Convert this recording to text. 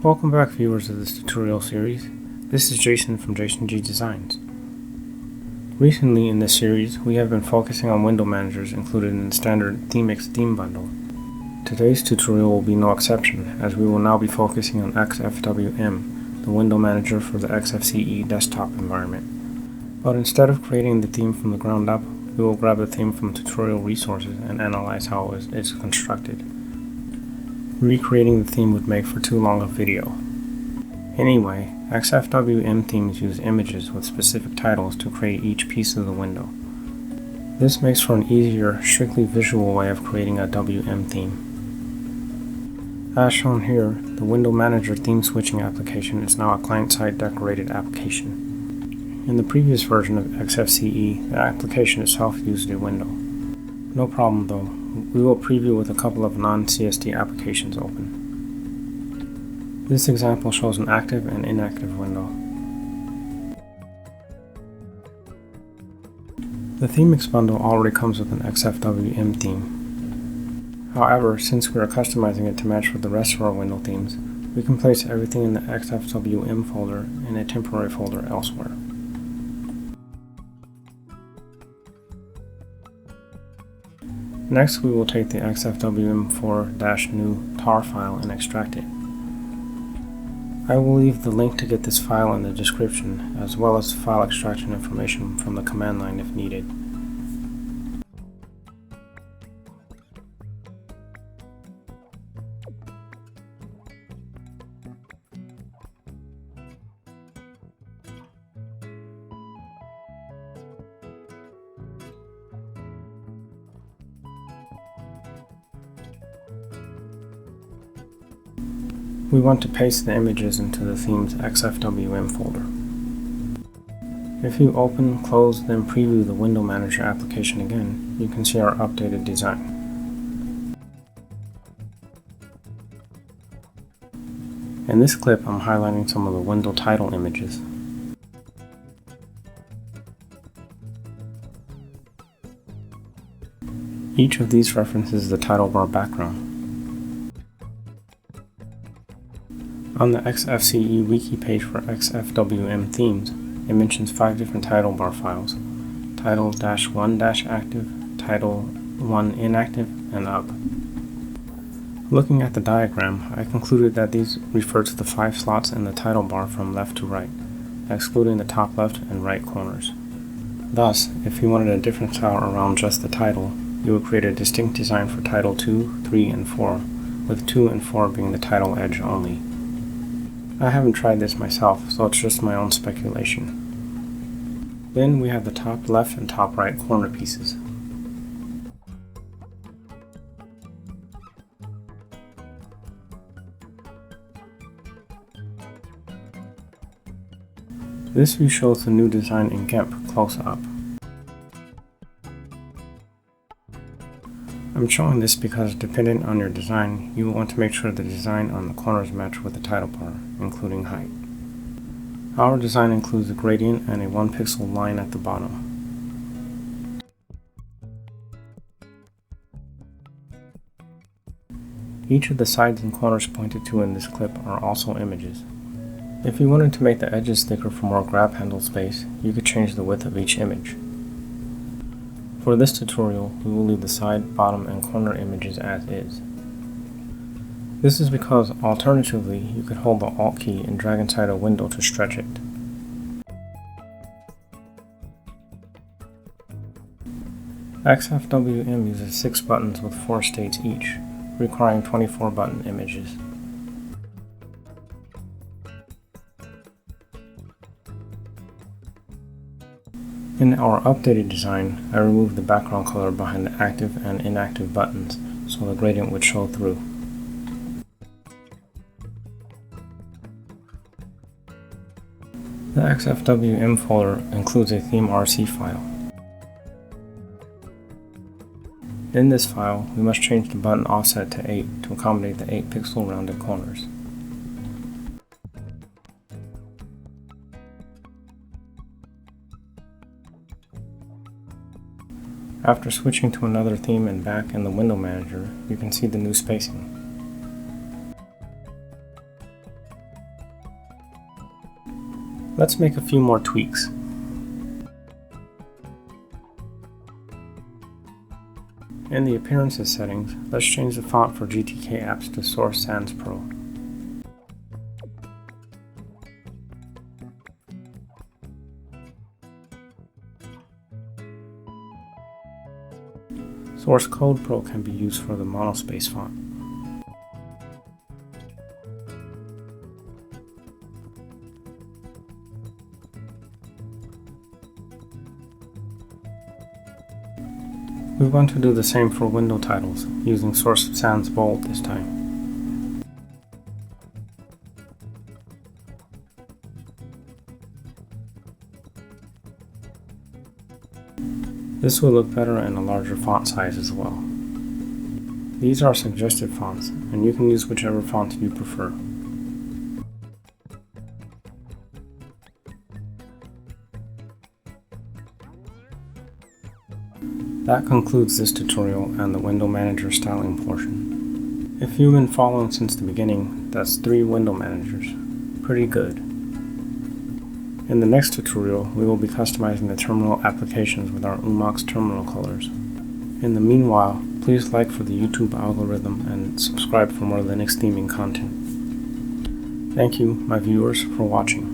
Welcome back, viewers of this tutorial series. This is Jason from Jason G Designs. Recently in this series, we have been focusing on window managers included in the standard ThemeX theme bundle. Today's tutorial will be no exception, as we will now be focusing on XFWM, the window manager for the XFCE desktop environment. But instead of creating the theme from the ground up, we will grab the theme from tutorial resources and analyze how it is constructed. Recreating the theme would make for too long a video. Anyway, XFWM themes use images with specific titles to create each piece of the window. This makes for an easier, strictly visual way of creating a WM theme. As shown here, the Window Manager theme switching application is now a client-side decorated application. In the previous version of XFCE, the application itself used a window. No problem though, we will preview with a couple of non-CSD applications open. This example shows an active and inactive window. The ThemeX bundle already comes with an XFWM theme. However, since we are customizing it to match with the rest of our window themes, we can place everything in the XFWM folder in a temporary folder elsewhere. Next, we will take the XFWM4-new tar file and extract it. I will leave the link to get this file in the description, as well as file extraction information from the command line if needed. We want to paste the images into the theme's XFWM folder. If you open, close, then preview the Window Manager application again, you can see our updated design. In this clip, I'm highlighting some of the window title images. Each of these references the title bar background. On the XFCE wiki page for XFWM themes, it mentions 5 different title bar files: title-1-active, title-1-inactive, and up. Looking at the diagram, I concluded that these refer to the 5 slots in the title bar from left to right, excluding the top left and right corners. Thus, if you wanted a different style around just the title, you would create a distinct design for title 2, 3, and 4, with 2 and 4 being the title edge only. I haven't tried this myself, so it's just my own speculation. Then we have the top left and top right corner pieces. This view shows the new design in GIMP close up. I'm showing this because depending on your design, you will want to make sure the design on the corners match with the title bar, including height. Our design includes a gradient and a 1 pixel line at the bottom. Each of the sides and corners pointed to in this clip are also images. If you wanted to make the edges thicker for more grab handle space, you could change the width of each image. For this tutorial, we will leave the side, bottom, and corner images as is. This is because, alternatively, you could hold the Alt key and drag inside a window to stretch it. XFWM uses 6 buttons with 4 states each, requiring 24 button images. In our updated design, I removed the background color behind the active and inactive buttons, so the gradient would show through. The XFWM folder includes a theme.rc file. In this file, we must change the button offset to 8 to accommodate the 8 pixel rounded corners. After switching to another theme and back in the Window Manager, you can see the new spacing. Let's make a few more tweaks. In the Appearances settings, let's change the font for GTK apps to Source Sans Pro. Source Code Pro can be used for the monospace font. We want to do the same for window titles, using Source Sans Bold this time. This will look better in a larger font size as well. These are suggested fonts, and you can use whichever font you prefer. That concludes this tutorial and the window manager styling portion. If you've been following since the beginning, that's 3 window managers. Pretty good. In the next tutorial, we will be customizing the terminal applications with our Umox terminal colors. In the meanwhile, please like for the YouTube algorithm and subscribe for more Linux theming content. Thank you, my viewers, for watching.